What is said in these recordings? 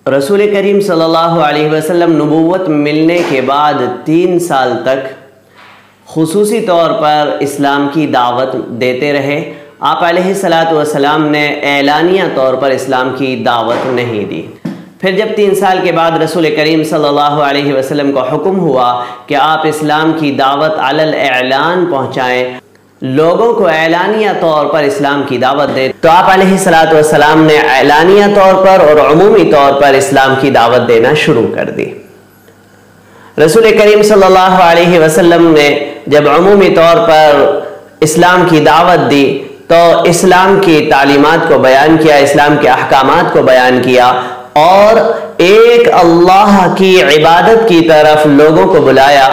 رسول کریم صلی اللہ علیہ وسلم نبوت ملنے کے بعد 3 سال تک خصوصی طور پر اسلام کی دعوت دیتے رہے۔ آپ علیہ السلام نے اعلانیہ طور پر اسلام کی دعوت نہیں دی۔ پھر جب 3 سال کے بعد رسول کریم صلی اللہ علیہ وسلم کو حکم ہوا کہ آپ اسلام کی دعوت علی الاعلان پہنچائیں، لوگوں کو اعلانیہ طور پر اسلام کی دعوت دیں، تو آپ علیہ السلام نے اعلانیہ طور پر اور عمومی طور پر اسلام کی دعوت دینا شروع کر دی۔ رسول کریم صلی اللہ علیہ وسلم نے جب عمومی طور پر اسلام کی دعوت دی تو اسلام کی تعلیمات کو بیان کیا، اسلام کے احکامات کو بیان کیا اور ایک اللہ کی عبادت کی طرف لوگوں کو بلایا،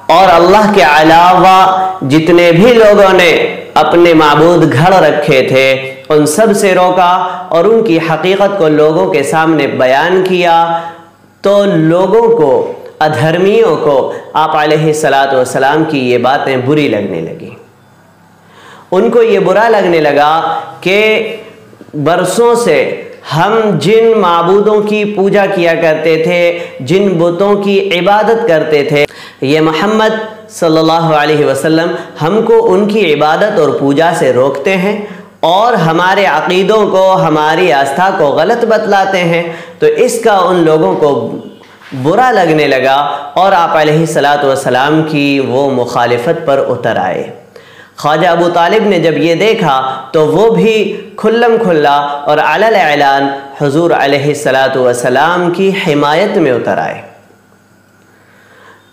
اور اللہ کے علاوہ جتنے بھی لوگوں نے اپنے معبود گھڑ رکھے تھے ان سب سے روکا اور ان کی حقیقت کو لوگوں کے سامنے بیان کیا۔ تو لوگوں کو، ادھرمیوں کو آپ علیہ السلام کی یہ باتیں بری لگنے لگیں۔ ان کو یہ برا لگنے لگا کہ برسوں سے ہم جن معبودوں کی پوجا کیا کرتے تھے، جن بتوں کی عبادت کرتے تھے، یہ محمد صلی اللہ علیہ وسلم ہم کو ان کی عبادت اور پوجا سے روکتے ہیں اور ہمارے عقیدوں کو، ہماری آستھا کو غلط بتلاتے ہیں۔ تو اس کا ان لوگوں کو برا لگنے لگا اور آپ علیہ السلام کی وہ مخالفت پر اتر آئے۔ خواجہ ابو طالب نے جب یہ دیکھا تو وہ بھی کھلم کھلا اور علی الاعلان حضور علیہ السلام کی حمایت میں اتر آئے۔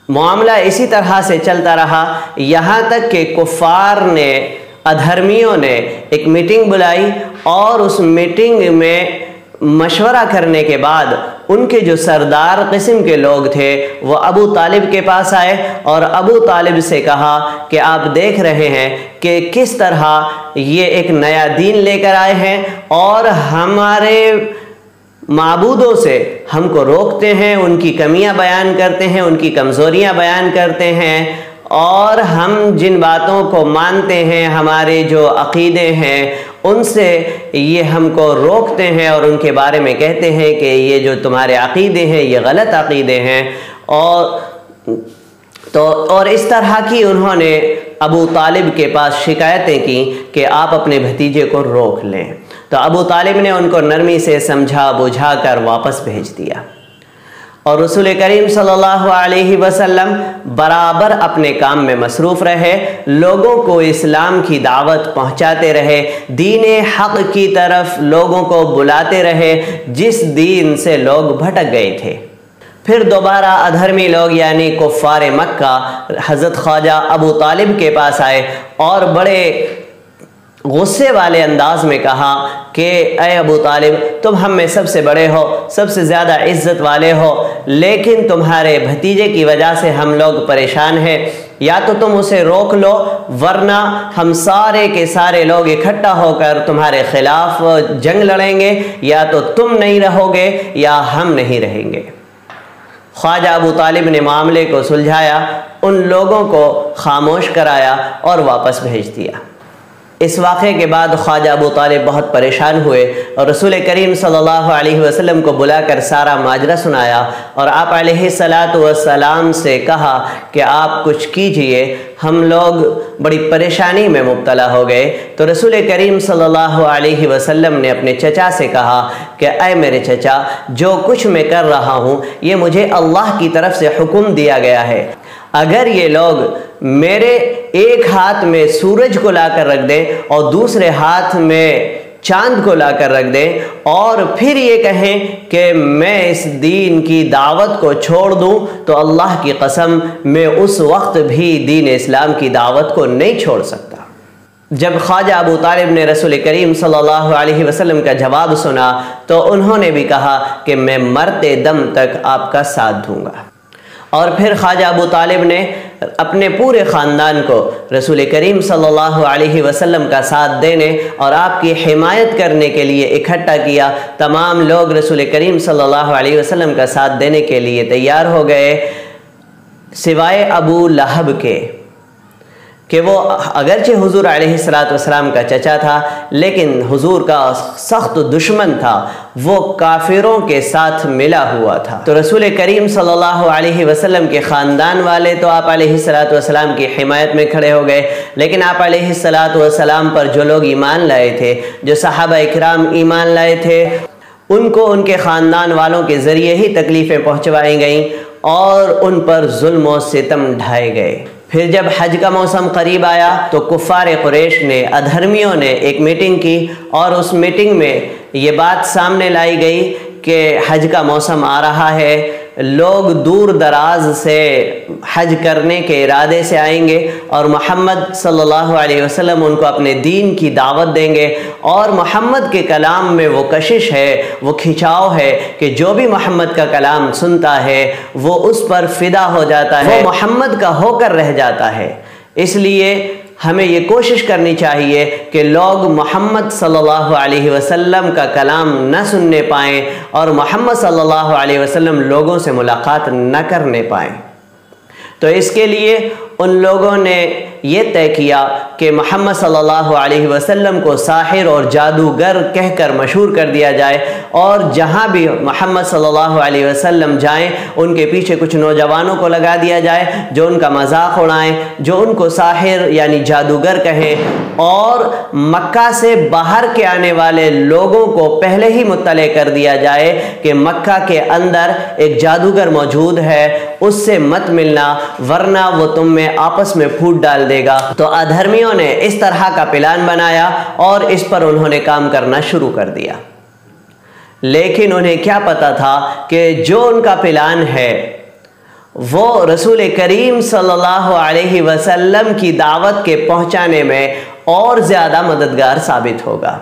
معاملہ اسی طرح سے چلتا رہا، یہاں تک کہ کفار نے، ادھرمیوں نے ایک میٹنگ بلائی اور اس میٹنگ میں مشورہ کرنے کے بعد ان کے جو سردار قسم کے لوگ تھے وہ ابو طالب کے پاس آئے اور ابو طالب سے کہا کہ آپ دیکھ رہے ہیں کہ کس طرح یہ ایک نیا دین لے کر آئے ہیں اور ہمارے معبودوں سے ہم کو روکتے ہیں، ان کی کمیاں بیان کرتے ہیں، ان کی کمزوریاں بیان کرتے ہیں، اور ہم جن باتوں کو مانتے ہیں، ہمارے جو عقیدے ہیں ان سے یہ ہم کو روکتے ہیں اور ان کے بارے میں کہتے ہیں کہ یہ جو تمہارے عقیدے ہیں یہ غلط عقیدے ہیں۔ اور اس طرح کی انہوں نے ابو طالب کے پاس شکایتیں کی کہ آپ اپنے بھتیجے کو روک لیں، تو ابو طالب نے ان کو نرمی سے سمجھا بجھا کر واپس بھیج دیا، اور رسول کریم صلی اللہ علیہ وسلم برابر اپنے کام میں مصروف رہے، لوگوں کو اسلام کی دعوت پہنچاتے رہے، دین حق کی طرف لوگوں کو بلاتے رہے جس دین سے لوگ بھٹک گئے تھے۔ پھر دوبارہ ادھرمی لوگ یعنی کفار مکہ حضرت خواجہ ابو طالب کے پاس آئے اور بڑے غصے والے انداز میں کہا کہ اے ابو طالب، تم ہم میں سب سے بڑے ہو، سب سے زیادہ عزت والے ہو، لیکن تمہارے بھتیجے کی وجہ سے ہم لوگ پریشان ہیں، یا تو تم اسے روک لو ورنہ ہم سارے کے سارے لوگ اکٹھا ہو کر تمہارے خلاف جنگ لڑیں گے، یا تو تم نہیں رہو گے یا ہم نہیں رہیں گے۔ خواجہ ابو طالب نے معاملے کو سلجھایا، ان لوگوں کو خاموش کرایا اور واپس بھیج دیا۔ اس واقعے کے بعد خواجہ ابو طالب بہت پریشان ہوئے اور رسول کریم صلی اللہ علیہ وسلم کو بلا کر سارا ماجرا سنایا اور آپ علیہ السلام سے کہا کہ آپ کچھ کیجئے، ہم لوگ بڑی پریشانی میں مبتلا ہو گئے۔ تو رسول کریم صلی اللہ علیہ وسلم نے اپنے چچا سے کہا کہ اے میرے چچا، جو کچھ میں کر رہا ہوں یہ مجھے اللہ کی طرف سے حکم دیا گیا ہے، اگر یہ لوگ میرے ایک ہاتھ میں سورج کو لا کر رکھ دیں اور دوسرے ہاتھ میں چاند کو لا کر رکھ دیں اور پھر یہ کہیں کہ میں اس دین کی دعوت کو چھوڑ دوں، تو اللہ کی قسم میں اس وقت بھی دین اسلام کی دعوت کو نہیں چھوڑ سکتا۔ جب خواجہ ابو طالب نے رسول کریم صلی اللہ علیہ وسلم کا جواب سنا تو انہوں نے بھی کہا کہ میں مرتے دم تک آپ کا ساتھ دوں گا۔ اور پھر خواجہ ابو طالب نے اپنے پورے خاندان کو رسول کریم صلی اللہ علیہ وسلم کا ساتھ دینے اور آپ کی حمایت کرنے کے لیے اکٹھا کیا۔ تمام لوگ رسول کریم صلی اللہ علیہ وسلم کا ساتھ دینے کے لیے تیار ہو گئے، سوائے ابو لہب کے۔ کہ وہ اگرچہ حضور علیہ السلام کا چچا تھا لیکن حضور کا سخت دشمن تھا، وہ کافروں کے ساتھ ملا ہوا تھا۔ تو رسول کریم صلی اللہ علیہ وسلم کے خاندان والے تو آپ علیہ السلام کی حمایت میں کھڑے ہو گئے، لیکن آپ علیہ السلام پر جو لوگ ایمان لائے تھے، جو صحابہ اکرام ایمان لائے تھے، ان کو ان کے خاندان والوں کے ذریعے ہی تکلیفیں پہنچوائی گئیں اور ان پر ظلم و ستم ڈھائے گئے۔ پھر جب حج کا موسم قریب آیا تو کفار قریش نے، ادھرمیوں نے ایک میٹنگ کی، اور اس میٹنگ میں یہ بات سامنے لائی گئی کہ حج کا موسم آ رہا ہے، لوگ دور دراز سے حج کرنے کے ارادے سے آئیں گے اور محمد صلی اللہ علیہ وسلم ان کو اپنے دین کی دعوت دیں گے، اور محمد کے کلام میں وہ کشش ہے، وہ کھچاؤ ہے کہ جو بھی محمد کا کلام سنتا ہے وہ اس پر فدا ہو جاتا ہے، وہ محمد کا ہو کر رہ جاتا ہے۔ اس لیے ہمیں یہ کوشش کرنی چاہیے کہ لوگ محمد صلی اللہ علیہ وسلم کا کلام نہ سننے پائیں اور محمد صلی اللہ علیہ وسلم لوگوں سے ملاقات نہ کرنے پائیں۔ تو اس کے لیے ان لوگوں نے یہ طے کیا کہ محمد صلی اللہ علیہ وسلم کو ساحر اور جادوگر کہہ کر مشہور کر دیا جائے، اور جہاں بھی محمد صلی اللہ علیہ وسلم جائیں ان کے پیچھے کچھ نوجوانوں کو لگا دیا جائے جو ان کا مذاق اڑائیں، جو ان کو ساحر یعنی جادوگر کہیں، اور مکہ سے باہر کے آنے والے لوگوں کو پہلے ہی مطلع کر دیا جائے کہ مکہ کے اندر ایک جادوگر موجود ہے، اس سے مت ملنا ورنہ وہ تم میں آپس میں پھوٹ ڈال دے گا۔ تو ادھرمیوں نے اس طرح کا پلان بنایا اور اس پر انہوں نے کام کرنا شروع کر دیا، لیکن انہیں کیا پتا تھا کہ جو ان کا پلان ہے وہ رسول کریم صلی اللہ علیہ وسلم کی دعوت کے پہنچانے میں اور زیادہ مددگار ثابت ہوگا۔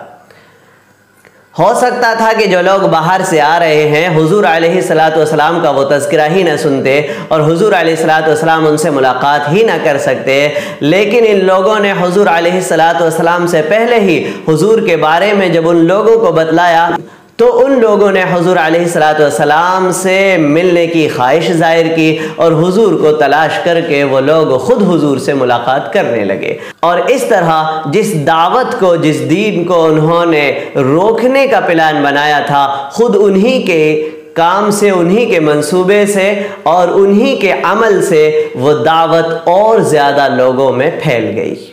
ہو سکتا تھا کہ جو لوگ باہر سے آ رہے ہیں حضور علیہ السلام کا وہ تذکرہ ہی نہ سنتے اور حضور علیہ السلام ان سے ملاقات ہی نہ کر سکتے، لیکن ان لوگوں نے حضور علیہ السلام سے پہلے ہی حضور کے بارے میں جب ان لوگوں کو بتلایا تو ان لوگوں نے حضور علیہ السلام سے ملنے کی خواہش ظاہر کی، اور حضور کو تلاش کر کے وہ لوگ خود حضور سے ملاقات کرنے لگے۔ اور اس طرح جس دعوت کو، جس دین کو انہوں نے روکنے کا پلان بنایا تھا، خود انہی کے کام سے، انہی کے منصوبے سے اور انہی کے عمل سے وہ دعوت اور زیادہ لوگوں میں پھیل گئی۔